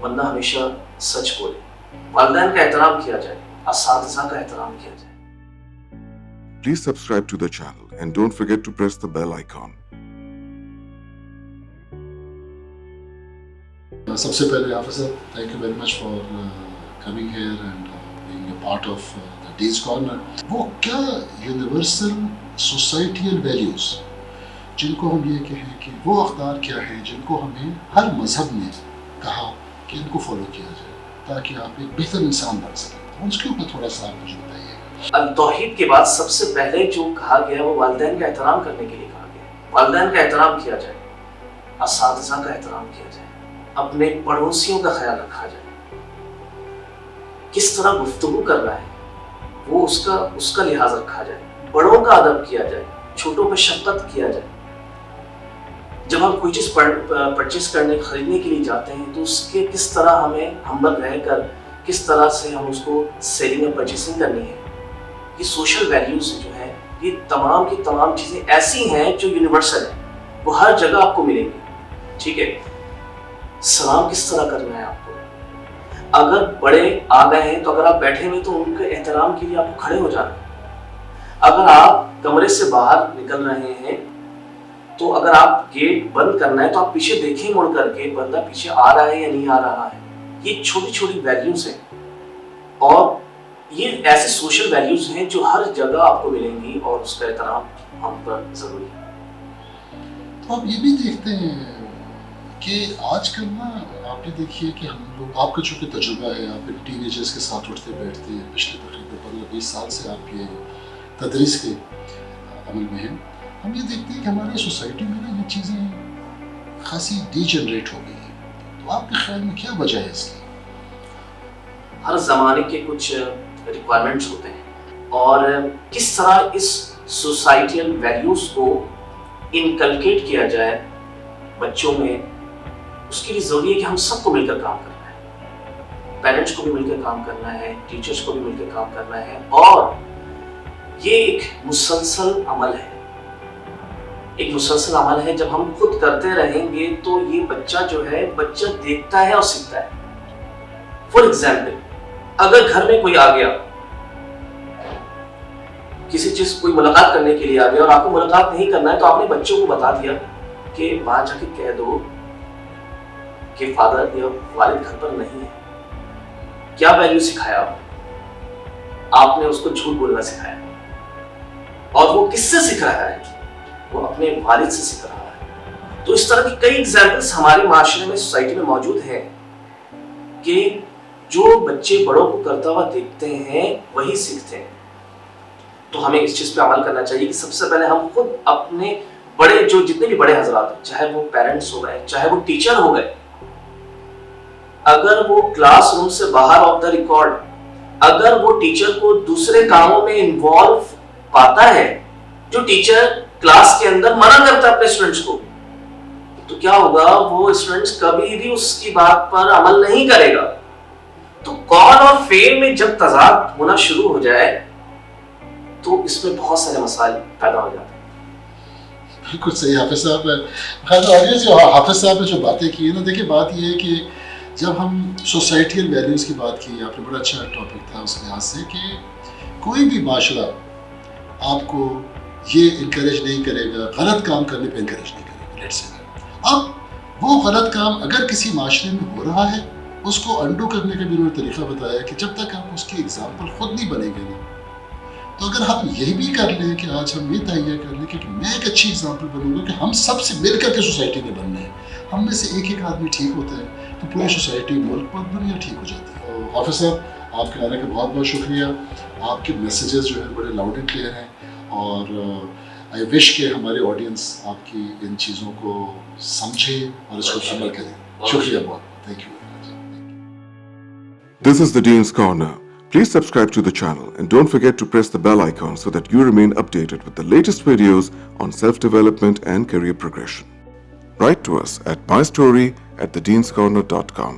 बंदा हमेशा सच बोले, वालिदैन का एहतराम किया जाए, असातिज़ा का एहतराम किया जाए. Please subscribe to the channel and don't forget to press the bell icon. सबसे पहले हाफिज़ साहब, thank you very much for coming here and being a part of the deans corner. वो क्या यूनिवर्सल सोसाइटियल वैल्यूज़ जिनको हम ये कहें कि वो अक़दार क्या हैं जिनको हमें हर मज़हब ने कहा कि इनको फॉलो किया जाए ताकि आप एक बेहतर इंसान बन सकें, उसके ऊपर थोड़ा सा आप मुझे बताइए. अल-तौहीद के बाद सबसे पहले जो कहा गया वो वालिदैन का एहतराम करने के लिए कहा गया. वालिदैन का एहतराम किया जाए, असातिज़ा का एहतराम किया जाए, अपने पड़ोसियों का ख्याल रखा जाए, किस तरह गुफ्तगू कर रहा है वो उसका लिहाज रखा जाए, बड़ों का अदब किया जाए, छोटों पे शफ़क़त किया जाए. जब हम कोई चीज़ परचेस करने खरीदने के लिए जाते हैं तो उसके किस तरह हमें हम्बल रहकर किस तरह से हम उसको सेलिंग और परचेसिंग करनी है. ये सोशल वैल्यूज़ जो है ये तमाम की तमाम चीज़ें ऐसी हैं जो यूनिवर्सल है, वो हर जगह आपको मिलेंगी. ठीक है, सलाम किस तरह करना है आपको. अगर बड़े आ गए हैं तो अगर आप बैठे हुए तो उनके एहतराम के लिए आपको खड़े हो जाना है. अगर आप कमरे से बाहर निकल रहे हैं तो अगर आप गेट बंद करना है तो आप पीछे देखें मुड़ करके बंदा पीछे आ रहा है या नहीं आ रहा है. ये छोटी छोटी वैल्यूज़ हैं और ये ऐसे सोशल वैल्यूज़ हैं जो हर जगह आपको मिलेंगी और उसका एहतराम हम पर ज़रूरी है. तो आप ये भी देखते हैं कि आजकल ना आप ये देखिए कि हम लोग, आपका चूँकि तजुर्बा है, आप इन टीनेजर्स के साथ उठते बैठते हैं, पिछले तकरीबन 15-20 साल से आप ये तदरीस के अमल में हैं. हम ये देखते हैं कि हमारी सोसाइटी में ना ये चीज़ें खासी डीजनरेट हो गई हैं. तो आपके ख्याल में क्या वजह है इसकी? हर ज़माने के कुछ रिक्वायरमेंट्स होते हैं और किस तरह इस सोसाइटियल वैल्यूज़ को इनकलकेट किया जाए बच्चों में, उसके लिए ज़रूरी है कि हम सबको मिलकर काम करना है. पेरेंट्स को भी मिलकर काम करना है, टीचर्स को भी मिलकर काम करना है और ये एक मुसलसल अमल है. एक मुसलसल अमल है. जब हम खुद करते रहेंगे तो ये बच्चा जो है बच्चा देखता है और सीखता है. फॉर एग्जाम्पल, अगर घर में कोई आ गया, किसी चीज कोई मुलाकात करने के लिए आ गया और आपको मुलाकात नहीं करना है तो आपने बच्चों को बता दिया कि वहां जाके कह दो कि फादर या वालिद घर पर नहीं है. क्या वैल्यू सिखाया आपने उसको झूठ बोलना सिखाया और वो किससे सीख रहा है? वो अपने वालिद से सीख रहा है. तो इस तरह की कई एग्जाम्पल्स हमारे माशरे में, सोसाइटी में मौजूद हैं कि जो बच्चे बड़ों को करता हुआ देखते हैं वही सीखते हैं. तो हमें इस चीज़ पे अमल करना चाहिए कि सबसे पहले हम खुद अपने बड़े, जो जितने भी बड़े हजरात हैं, चाहे वो पेरेंट्स हो गए, चाहे वो टीचर हो गए, अगर वो क्लासरूम से बाहर ऑफ द रिकॉर्ड अगर वो टीचर को दूसरे कामों में इन्वॉल्व पाता है, जो टीचर क्लास के अंदर मना करता है अपने स्टूडेंट्स को, तो क्या होगा, वो स्टूडेंट्स कभी भी उसकी बात पर अमल नहीं करेगा. तो कौन और फेल में जब तजाद होना शुरू हो जाए तो इसमें बहुत सारे मसाइल पैदा हो जाते हैं. बिल्कुल सही हाफिज़ साहब. ऑडियंस, जो हाफिज़ साहब ने जो बातें की है ना, देखिए बात ये है कि जब हम सोसाइटियल वैल्यूज़ की बात की, आपने बड़ा अच्छा टॉपिक था उस लिहाज से कि कोई भी माशरा आपको ये इनकरेज नहीं करेगा, गलत काम करने पे इनकरेज नहीं करेगा. लेट्स से अब वो गलत काम अगर किसी माशरे में हो रहा है, उसको अंडू करने का भी उन्होंने तरीका बताया कि जब तक आप उसकी एग्जाम्पल खुद नहीं बनेंगे ना, तो अगर हम यही भी कर लें कि आज हम ये तैयार कर लें कि मैं एक अच्छी एग्जाम्पल बनूंगा कि हम सबसे मिलकर के सोसाइटी में बनना है, हम में से एक एक आदमी ठीक होता है तो पूरी सोसाइटी, मुल्क और दुनिया ठीक हो जाती है. तो हाफिज़ साहब, आपके आने का बहुत बहुत शुक्रिया. आपके मैसेजेस जो है बड़े लाउड एंड क्लियर हैं और आई विश कि हमारे ऑडियंस आपकी इन चीज़ों को समझे और इसको अमल करें. शुक्रिया बहुत. Thank you. This is the Dean's Corner. Please subscribe to the channel and don't forget to press the bell icon so that you remain updated with the latest videos on self-development and career progression. Write to us at mystory@thedeanscorner.com.